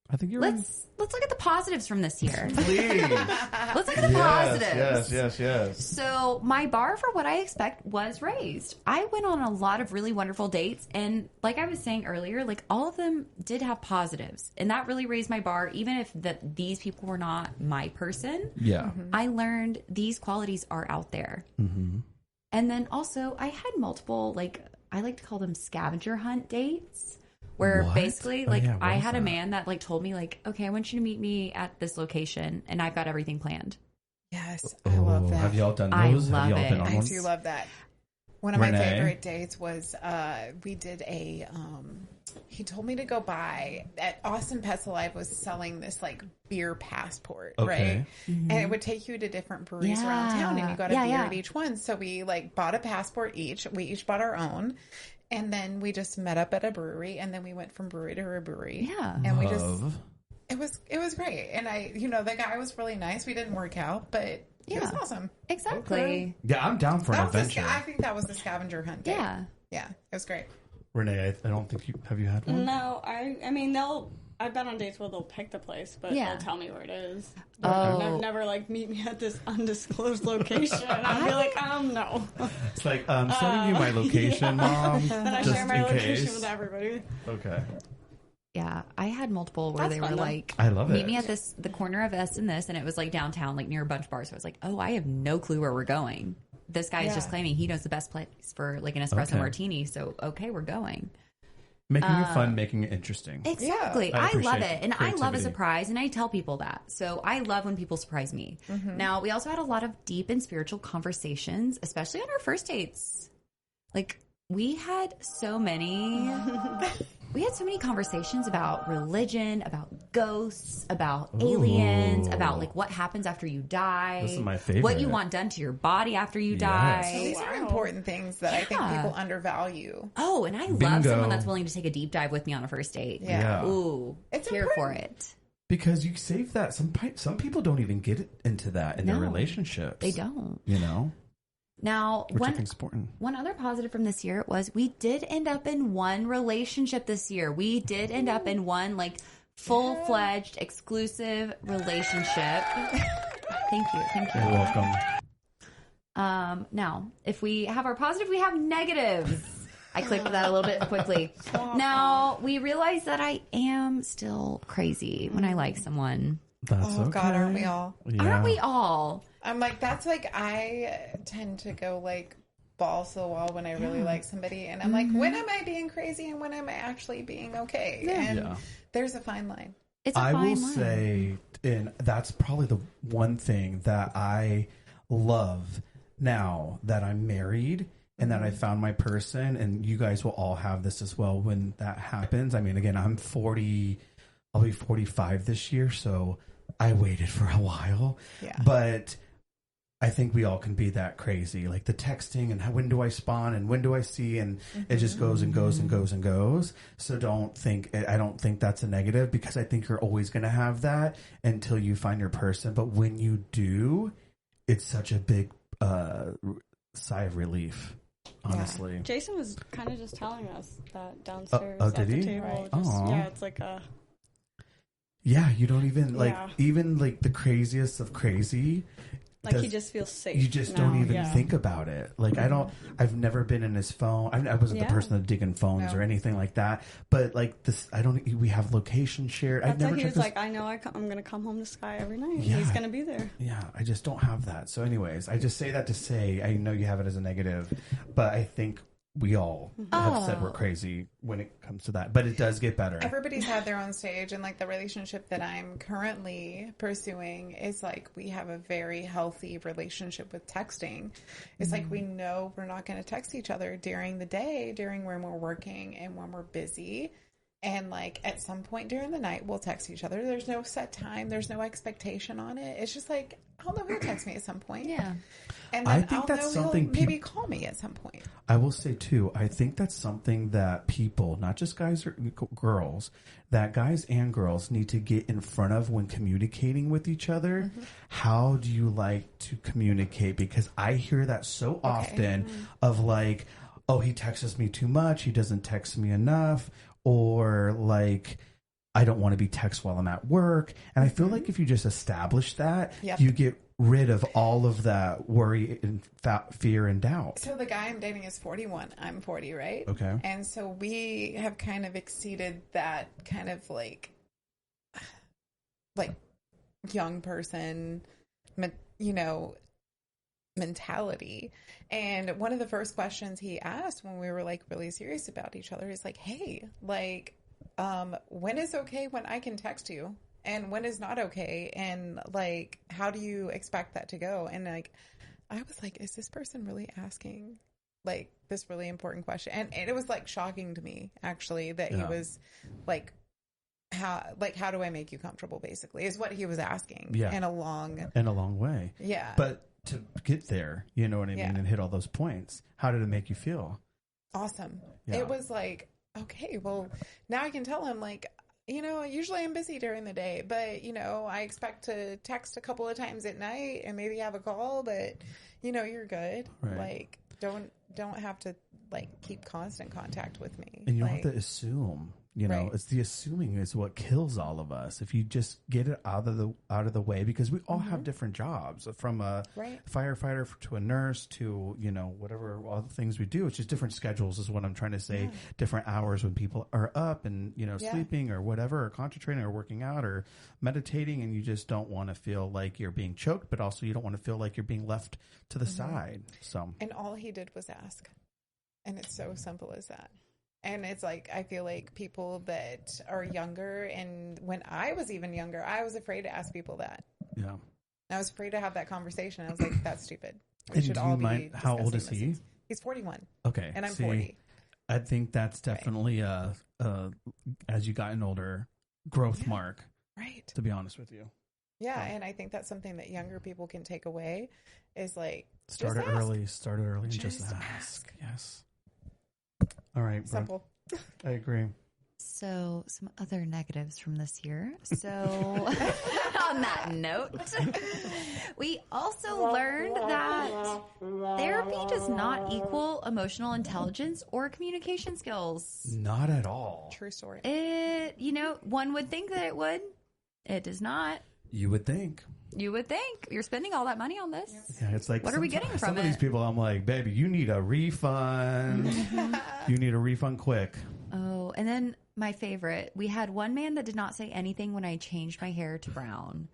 I think you're. let's look at the positives from this year. Please. Let's look at the positives. Yes. So my bar for what I expect was raised. I went on a lot of really wonderful dates, and like I was saying earlier, like all of them did have positives, and that really raised my bar. Even if these people were not my person, Yeah. I learned these qualities are out there. And then also, I had multiple, like I like to call them scavenger hunt dates. Where What? basically, Oh, like, yeah, what I is had a that? man that, like, told me, like, okay, I want you to meet me at this location, and I've got everything planned. Yes. I love that. Have y'all done I those? love have y'all it. been on I one? do love that. One of my Renee? favorite dates was we did a he told me to go buy at Austin Pets Alive was selling this like beer passport, Okay. right? And it would take you to different breweries around town and you got a Yeah, beer yeah. at each one. So we like bought a passport each. We each bought our own. And then we just met up at a brewery and then we went from brewery to brewery. Yeah. And we just Love. it was great. And the guy was really nice. We didn't work out, but it was Yeah. awesome. Exactly. Yeah, I'm down for an That was adventure. I think that was the scavenger hunt date. Yeah. Yeah, it was great. Renee, I don't think you have you had one. No, I mean I've been on dates where they'll pick the place, but Yeah. they'll tell me where it is. Oh. Never like meet me at this undisclosed location. I'll be like, no. It's like sending you my location, mom. Then I just share my in location case. with everybody. Okay. Yeah, I had multiple where That's they were fun, though. like, I love meet it. me at the corner of this and this, and it was like downtown, like near a bunch of bars. So I was like, oh, I have no clue where we're going. This guy is just claiming he knows the best place for like an espresso Okay. martini. So okay, we're going. Making it fun, making it interesting. Exactly. I I love appreciate it. And I love a creativity. surprise, and I tell people that. So I love when people surprise me. Now, we also had a lot of deep and spiritual conversations, especially on our first dates. Like, we had so many conversations about religion, about ghosts, about aliens, about like what happens after you die. This is my favorite. What you want done to your body after you So die. these are important things that I think people undervalue. Oh, and I love Bingo. someone that's willing to take a deep dive with me on a first date. Yeah. Ooh, It's here for it. Because you save that. Some people don't even get into that in their No, relationships. They don't. You know? Now, Which I think is important. one other positive from this year was we did end up in one relationship this year. We did end up in one like full-fledged exclusive relationship. Thank you. You're welcome. Now, if we have our positive, we have negatives. I clicked that a little bit quickly. Now, we realize that I am still crazy when I like someone. That's Oh okay. God, aren't we all? Yeah. Aren't we all? I'm like, that's like, I tend to go like balls to the wall when I really like somebody. And I'm like, when am I being crazy and when am I actually being okay? And Yeah. there's a fine line. It's a I fine will line. say, and that's probably the one thing that I love now that I'm married and that I found my person, and you guys will all have this as well when that happens. I mean, again, I'm 40, I'll be 45 this year, so I waited for a while. Yeah. But I think we all can be that crazy, like the texting and when do I spawn and when do I see, and it just goes and goes and goes and goes. So I don't think that's a negative, because I think you're always going to have that until you find your person. But when you do, it's such a big sigh of relief, honestly. Jason was kind of just telling us that downstairs oh, at did the he? table. Right. Just, Aw. yeah, it's like a... Yeah, you don't even Yeah. even like the craziest of crazy. Like, he just feels safe. You just now, don't even yeah. think about it. Like, I've never been in his phone. I wasn't the Yeah. person that dig in phones No. or anything like that. But like this, we have location shared. I've That's never why he checked was his. like, I know I'm going to come home to Sky every night. Yeah. He's going to be there. Yeah, I just don't have that. So anyways, I just say that to say, I know you have it as a negative, but I think we all have said we're crazy when it comes to that. But it does get better. Everybody's had their own stage, and like the relationship that I'm currently pursuing is like we have a very healthy relationship with texting. It's like we know we're not going to text each other during the day, during when we're working and when we're busy. And like at some point during the night, we'll text each other. There's no set time. There's no expectation on it. It's just like, I'll know he'll text me at some point. Yeah. And I then think I'll that's know something he'll maybe call me at some point. I will say too, I think that's something that people, not just guys or girls, that guys and girls need to get in front of when communicating with each other. How do you like to communicate? Because I hear that so often of like, oh, he texts me too much. He doesn't text me enough. Or like, I don't want to be text while I'm at work. And I feel like if you just establish that, Yep. you get rid of all of that worry and fear and doubt. So the guy I'm dating is 41. I'm 40, right? Okay. And so we have kind of exceeded that kind of like young person, mentality. And one of the first questions he asked when we were like really serious about each other is like, hey, like, when is okay when I can text you? And when is not okay? And like, how do you expect that to go? And like, I was like, is this person really asking like this really important question? And it was like shocking to me actually that he was like, how do I make you comfortable basically is what he was asking in a long way. Yeah. But to get there, you know what I mean, Yeah. and hit all those points, how did it make you feel? Awesome. Yeah. It was like, okay, well now I can tell him like, usually I'm busy during the day, but I expect to text a couple of times at night and maybe have a call, but you're good. Right. Like don't have to like keep constant contact with me. And you don't like, have to assume. Right. It's the assuming is what kills all of us. If you just get it out of the way, because we all have different jobs, from a Right. firefighter to a nurse to whatever all the things we do. It's just different schedules, is what I'm trying to say. Different hours when people are up and sleeping or whatever, or concentrating or working out or meditating, and you just don't want to feel like you're being choked, but also you don't want to feel like you're being left to the side. So And all he did was ask. And it's so simple as that. And it's like, I feel like people that are younger, and when I was even younger, I was afraid to ask people that. Yeah. I was afraid to have that conversation. I was like, that's stupid. We And should do all you be mind, how old is discussing he? this. He's 41. Okay. And I'm 40. I think that's definitely as you gotten older, growth mark, Right. to be honest with you. Yeah, and I think that's something that younger people can take away is like, Start it just ask. early, and just Just ask. Yes. All right, Brooke. Simple. I agree. So, some other negatives from this year. So, on that note, we also learned that therapy does not equal emotional intelligence or communication skills. Not at all. True story. One would think that it would. It does not. You would think. You would think. You're spending all that money on this. Yeah, it's like What are we getting from some of these it? people? I'm like, baby, you need a refund. You need a refund quick. Oh, and then my favorite. We had one man that did not say anything when I changed my hair to brown.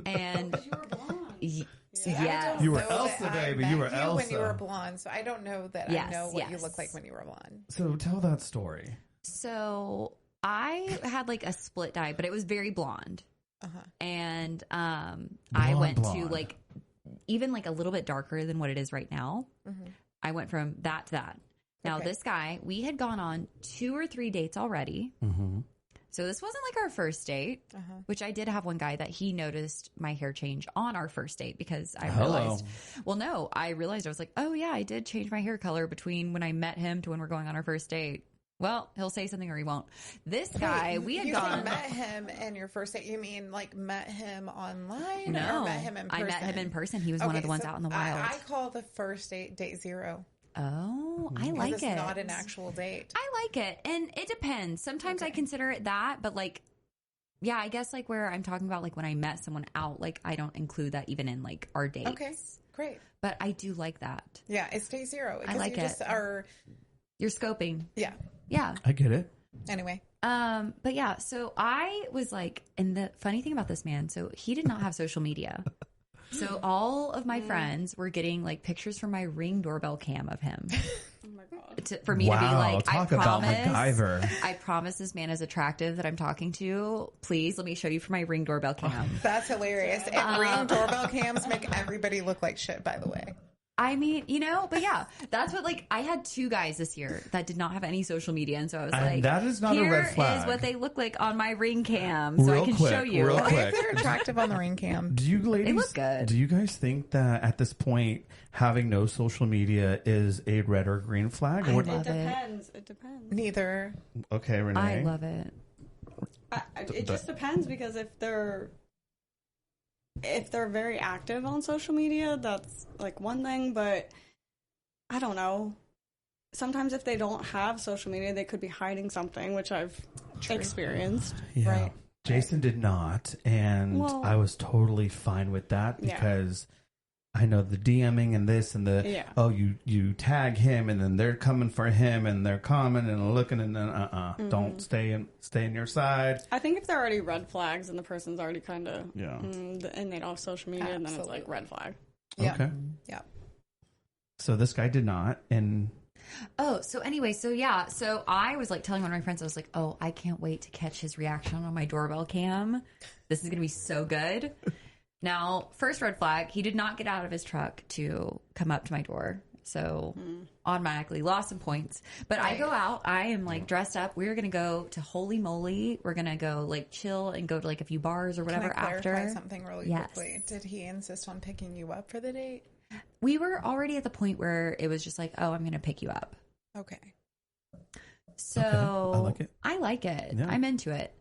And You were blonde. yes. You were know Elsa, that I baby. met You were when Elsa. you were blonde, so I don't know that Yes, I know what you yes. look like when you were blonde. So tell that story. So I had like a split dye, but it was very blonde. Uh-huh. And I went to blonde. like even like a little bit darker than what it is right now. Mhm. I went from that to that. Now Okay. this guy, we had gone on 2 or 3 dates already. Mm-hmm. So this wasn't like our first date, Uh-huh. which I did have one guy that he noticed my hair change on our first date because I Hello. realized, I realized I was like, oh yeah, I did change my hair color between when I met him to when we're going on our first date. Well, he'll say something or he won't. This guy, we had you gone. met him in your first date. You mean like met him online No, or met him in person? I met him in person. He was one of the ones so out in the wild. I call the first date date zero. Oh, I 'Cause like it's it. not an actual date. I like it. And it depends. Sometimes I Okay. consider it that, but like, yeah, I guess like where I'm talking about like when I met someone out, like I don't include that even in like our dates. Okay, great. But I do like that. Yeah, it's day zero. Because like you just it. are, You're scoping. yeah. Yeah. I get it. Anyway. But yeah, so I was like, and the funny thing about this man, so he did not have social media. So all of my friends were getting like pictures from my Ring doorbell cam of him Oh my god. for me to be like, talk I about promise, MacGyver. I promise this man is attractive that I'm talking to. Please let me show you from my Ring doorbell cam. That's hilarious. And Ring doorbell cams make everybody look like shit, by the way. I mean, but yeah, that's what like I had 2 guys this year that did not have any social media, and so I was And like, that is not a here red flag. is what they look like on my Ring cam, so Real I can quick, show you. real If quick. they're attractive on the Ring cam. Do you ladies look good. Do you guys think that at this point having no social media is a red or green flag? I Or love It it. depends. It depends. Neither. okay, Renee. I love it. It just depends because if they're very active on social media, that's like one thing, but I don't know. Sometimes if they don't have social media, they could be hiding something, which I've experienced. Yeah. Right. Jason did not, and Well- I was totally fine with that Yeah. because I know the DMing and this and the Yeah. oh you tag him and then they're coming for him and they're commenting and looking and then don't stay in your side. I think if there are already red flags and the person's already kind of Yeah. and they don't have social media, then it's like Absolutely. red flag. Yeah. Okay. Yeah. So this guy did not, and Oh, so anyway, so yeah, so I was like telling one of my friends, I was like, oh, I can't wait to catch his reaction on my doorbell cam. This is going to be so good. Now, first red flag, he did not get out of his truck to come up to my door. So automatically lost some points. But I Right. go out, I am like dressed up. We're going to go to Holy Moly. We're going to go like chill and go to like a few bars or whatever Can I clarify after. something really Yes. quickly? Did he insist on picking you up for the date? We were already at the point where it was just like, oh, I'm going to pick you up. Okay. So Okay. I like it. I like it. Yeah. I'm into it.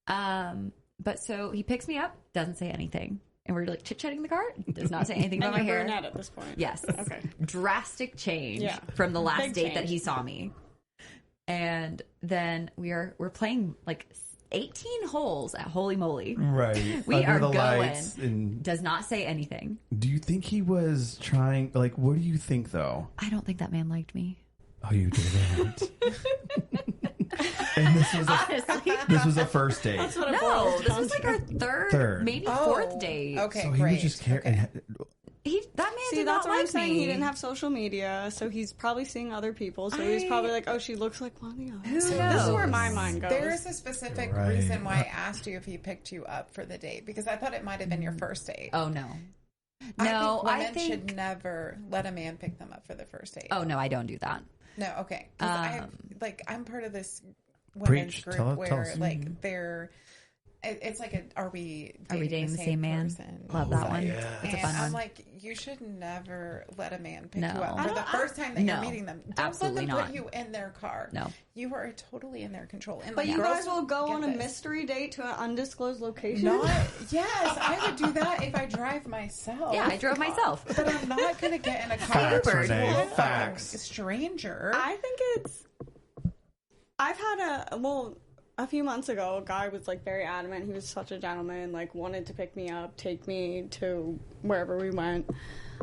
But so he picks me up, doesn't say anything. And we're like chit chatting in the car. Does not say anything And about my you're hair. brunette at this point. Yes. Okay. Drastic change Yeah. from the last Big date that change. he saw me. And then we're playing like 18 holes at Holy Moly. right We under are the going. lights. And Does not say anything. do you think he was trying? Like, what do you think though? I don't think that man liked me. Oh, you didn't. And Honestly. this was a first date. That's what it No, boils this down was like to. our third, Third. maybe Oh, fourth date. Okay, So he great. was just Okay. That man See, did that's not what I'm like saying. me. He didn't have social media, so he's probably seeing other people. So he's probably like, "Oh, she looks like one of the others." Who So knows? this is where my mind goes. There is a specific Right. reason why I asked you if he picked you up for the date, because I thought it might have been your first date. Oh, no. No, I women think should never let a man pick them up for the first date. Oh, no, I don't do that. No, okay. 'Cause I'm part of this women's Preach. group Tell where us. like they're. It's like are we dating the same man? person? Love that one. yeah. It's a And fun I'm one. like, you should never let a man pick No. you up for the first time that No, you're meeting them. Don't absolutely let them not. put you in their car. No. You are totally in their control. And But like, you girls guys will go get on a this. mystery date to an undisclosed location. Yes, I would do that if I drive myself. Yeah, I drove myself. But I'm not going to get in a car Facts, with Renee, a facts. stranger. I think I've had a few months ago, a guy was like very adamant. He was such a gentleman, like wanted to pick me up, take me to wherever we went.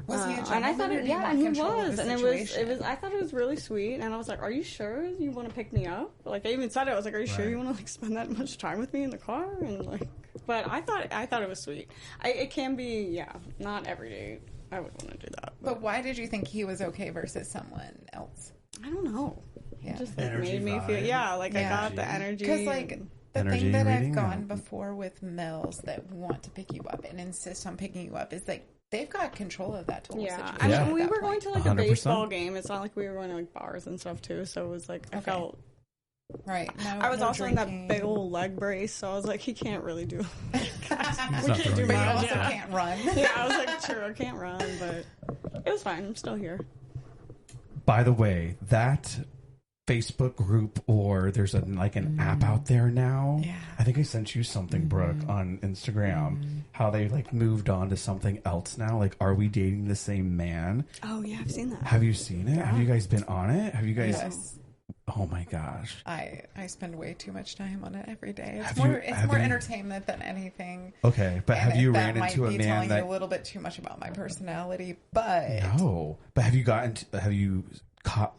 Was he a And I thought, gentleman, or did he yeah, want and he control of was, the and situation? it was. I thought it was really sweet, and I was like, "Are you sure you want to pick me up?" Like I even said it. I was like, "Are you sure you want to like spend that much time with me in the car?" And like, but I thought it was sweet. It can be, yeah, not every day. I would want to do that. But why did you think he was okay versus someone else? I don't know. Yeah. It just like, Energy made me vibe. feel, yeah, like I Yeah. got the energy. Because like the Energy thing that reading, I've gone yeah. before with males that want to pick you up and insist on picking you up is like they've got control of that total yeah, situation. I Yeah. mean, we at that were going point. to like 100%. a baseball game. It's not like we were going to like bars and stuff too. So it was like I Okay. felt. Right. No, I was no also drinking. in that big old leg brace, so I was like, he can't really do. He's we not can't do throwing But you you much. also Yeah. can't run. Yeah, I was like, sure, I can't run, but it was fine. I'm still here. By the way, that Facebook group, or there's an app out there now. Yeah. I think I sent you something, Brooke, on Instagram. How they like moved on to something else now. Like, are we dating the same man? Oh yeah, I've seen that. Have you seen it? Have you guys been on it? Have you guys? Yes. Oh my gosh. I spend way too much time on it every day. It's Have more you- it's have more you- entertainment than anything. Okay, but And have you that ran might into a be man telling that? you a little bit too much about my personality, but No, but have you gotten? Have you caught?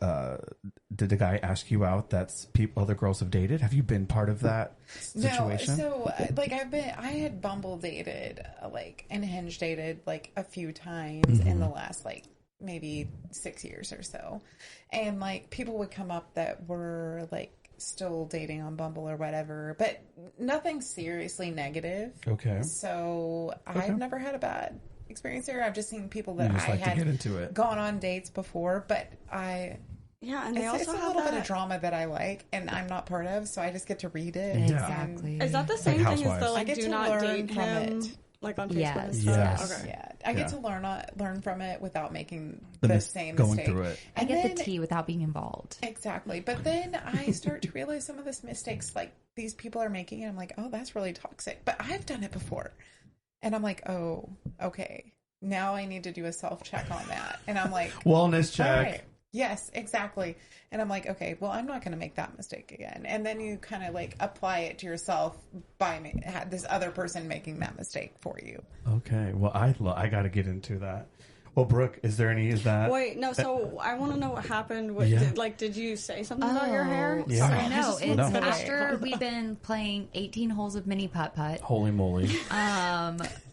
Did the guy ask you out? That's other girls have dated. Have you been part of that situation? No, so like I had Bumble dated, like, and Hinge dated like a few times in the last like maybe 6 years or so, and like people would come up that were like still dating on Bumble or whatever, but nothing seriously negative. Okay. So I've never had a bad experience there. I've just seen people You that just I like to had get into it. gone on dates before, but Yeah, and they it's also a have little bit that. of drama that I like, and I'm not part of, so I just get to read it. Exactly. Is that the same thing as Housewives. the I like get do to not learn date from him it. like on Facebook Yes. and stuff? Yes. Okay. Yeah, I get Yeah. to learn from it without making The the mis- same going mistake. through it. I And get then- the tea without being involved. Exactly, but then I start to realize some of this mistakes like these people are making, and I'm like, oh, that's really toxic. But I've done it before, and I'm like, oh, okay, now I need to do a self check on that, and I'm like, Wellness all check. right. Yes, exactly. And I'm like, okay, well, I'm not going to make that mistake again. And then you kind of like apply it to yourself by this other person making that mistake for you. Okay. Well, I got to get into that. Well, Brooke, is that? Wait, no. So I want to know what happened. What, Yeah. did you say something about your hair? Yeah. Sorry, I No, just it's looked at it. after we've been playing 18 holes of mini putt-putt. Holy moly.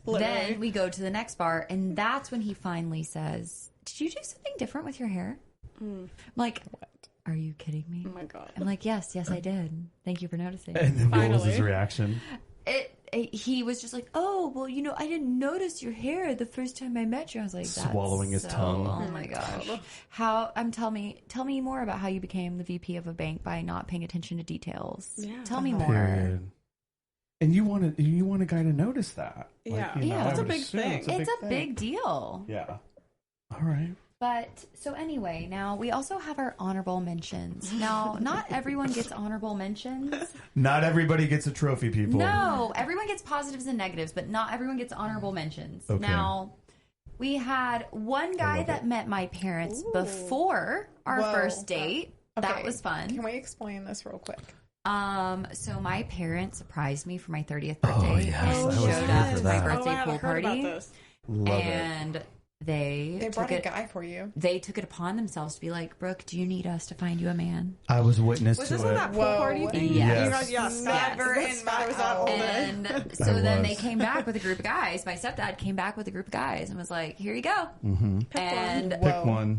Then we go to the next bar, and that's when he finally says, "Did you do something different with your hair?" I'm like, "Are you kidding me?" Oh my god. I'm like, "Yes, I did. Thank you for noticing." And then what was his Finally. reaction? He was just like, "Oh, well, I didn't notice your hair the first time I met you." I was like, That's Swallowing his tongue. Oh my gosh! Tell me more about how you became the VP of a bank by not paying attention to details. Yeah. Tell me more. Period. And you want a guy to notice that? Yeah. Yeah, I that's a would big assume thing. It's a thing. big deal. Yeah. All right. But so anyway, now we also have our honorable mentions. Now, not everyone gets honorable mentions. Not everybody gets a trophy, people. No, everyone gets positives and negatives, but not everyone gets honorable mentions. Okay. Now, we had one guy love that it. met my parents before our Whoa. first date. That Okay, was fun. Can we explain this real quick? So my parents surprised me for my 30th birthday yes, and I was showed here up for to my that. birthday I pool haven't heard about party. this. Love it. And They brought a guy for you. They took it upon themselves to be like, Brooke, do you need us to find you a man? I was witness Was to this it. on that pool party thing? Yes. You guys, yes. Never Yes. in That my was that older. And so I then was. they came back with a group of guys. My stepdad came back with a group of guys and was like, here you go. Mm-hmm. And Pick one.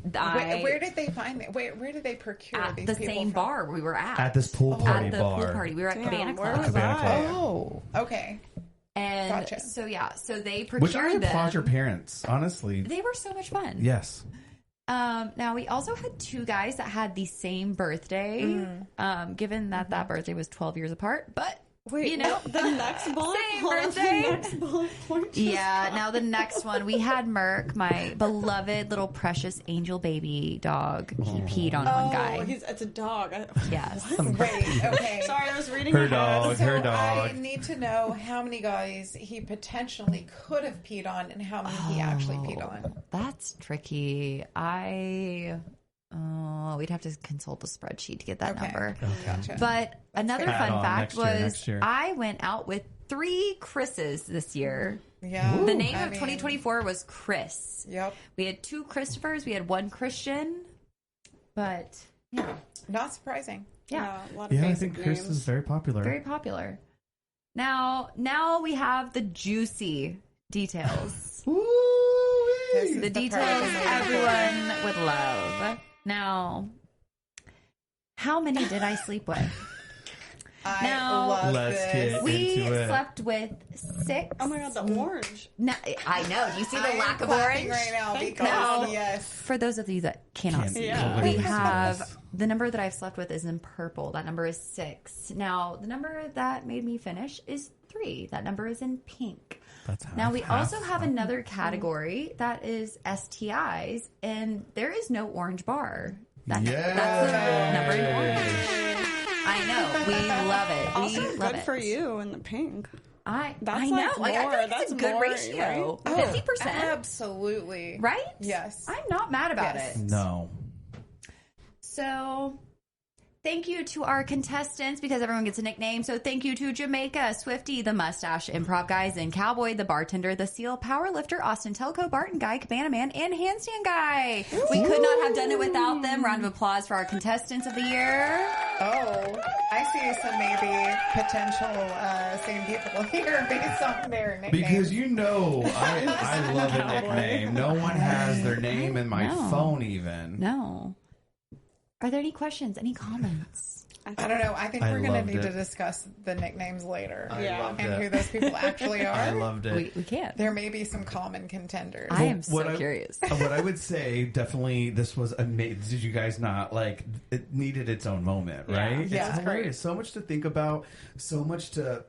Where did they find it? Where did they procure at these the people same from? bar we were at. At this pool party At the bar. pool party. We were at Damn, Cabana where Club. was Cabana I? Club. Oh, okay. And Gotcha. so, yeah. So they Which I procured applaud your them. parents, honestly. They were so much fun. Yes. Now we also had two guys that had the same birthday. Given that that birthday was 12 years apart, but Wait, you know, the next bullet Same point. birthday. The next bullet point. yeah. Now the next one, we had Merc, my beloved little precious angel baby dog. He peed on one Oh, guy. it's a dog. Yes. Wait, okay. Sorry, I was reading Her ahead. dog. So Her I dog. need to know how many guys he potentially could have peed on and how many he actually peed on. That's tricky. We'd have to consult the spreadsheet to get that Okay. number. Gotcha. But another Add fun on fact next year. I went out with 3 Chris's this year. Yeah. The name I of mean, 2024 was Chris. Yep. We had 2 Christophers. We had 1 Christian. But yeah, Not surprising. yeah, A lot of Yeah, I basic think Chris names. is very popular. very popular. Now we have the juicy details. This is The part details I'm waiting for. everyone would love. Now, how many did I sleep with? I Now- love Let's this. get We into it. slept with 6. Oh my god, the orange. No, I know. Do you see the I am lack of clapping orange? right now Thank because God. yes. For those of you that cannot Can't see, Yeah. we see. have the number that I've slept with is in purple. That number is 6. Now, the number that made me finish is 3. That number is in pink. That's half, Now, we half. also have another category that is STIs, and there is no orange bar. That's the number in orange. I know. We love it. Also We love good it. for you in the pink. I That's know. like Like, I feel more. like it's That's a good more, ratio. right? 50%. Absolutely. Right? Yes. I'm not mad about Yes. it. No. So, thank you to our contestants because everyone gets a nickname. So, thank you to Jamaica, Swifty, the Mustache Improv Guys, and Cowboy, the Bartender, the Seal, Powerlifter, Austin Telco, Barton Guy, Cabana Man, and Handstand Guy. We could not have done it without them. Round of applause for our contestants of the year. Oh, I see some maybe potential same people here based on their nicknames. Because you know, I love a nickname. No one has their name in my No. phone even. No. Are there any questions? Any comments? I don't know. I think I we're going to loved need it. to discuss the nicknames later Yeah. loved and it. who those people actually are. I loved it. We can't. There may be some common contenders. I am so what I- curious. What I would say, definitely, this was amazing. Did you guys not like? It needed its own moment, right? Yeah, it's it's hilarious. So much to think about, so much to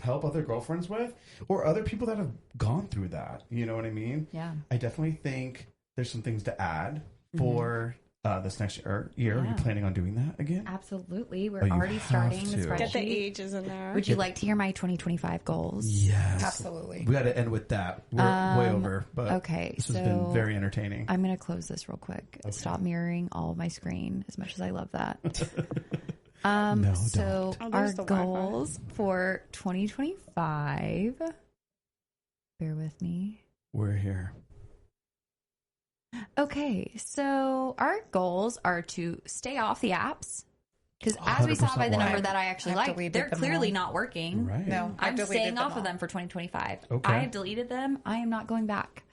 help other girlfriends with, or other people that have gone through that. You know what I mean? Yeah. I definitely think there's some things to add for this next year. Are you Yeah. planning on doing that again? Absolutely. We're Oh, you already have starting the to. spreadsheet. Get the ages in there. Would you like to hear my 2025 goals? Yes, Absolutely. We got to end with that. We're way over, but okay, this has so been very entertaining. I'm going to close this real quick. Stop mirroring all of my screen as much as I love that. No, So don't. Oh, our there's the Wi-Fi. goals for 2025, bear with me. We're here. Okay, so our goals are to stay off the apps. Because as we saw 100% by the number why. that I actually I've like, deleted they're them clearly all. not working. Right. No, I'm deleted staying off all. of them for 2025. Okay. I have deleted them. I am not going back.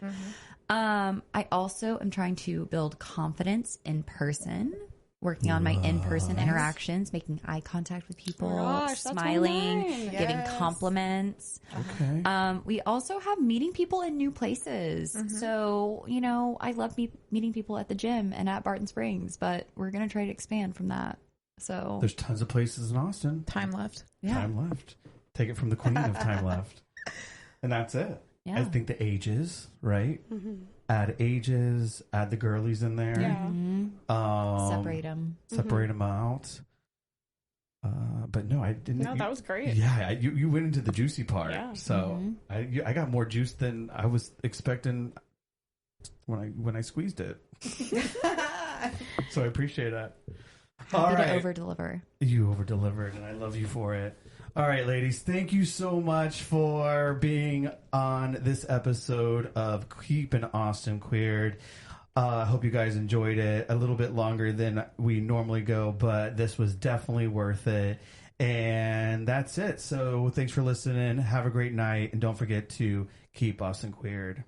I also am trying to build confidence in person, working on my in-person interactions, making eye contact with people, Oh my gosh, that's smiling, one line. giving Yes. compliments. Okay. We also have meeting people in new places. So, you know, I love meeting people at the gym and at Barton Springs, but we're going to try to expand from that. So, There's tons of places in Austin. Time left. yeah. Time left. Take it from the queen of time left. And that's it. Yeah. I think the ages, right? Add ages, add the girlies in there. Yeah. Separate them. Separate them out. But no, I didn't. No, that was great. Yeah, you went into the juicy part. Yeah. So I got more juice than I was expecting when I squeezed it. So I appreciate that. All Happy to right. over deliver. You over delivered, and I love you for it. All right, ladies, thank you so much for being on this episode of Keeping Austin Queered. I hope you guys enjoyed it. A little bit longer than we normally go, but this was definitely worth it. And that's it. So thanks for listening. Have a great night. And don't forget to keep Austin Queered.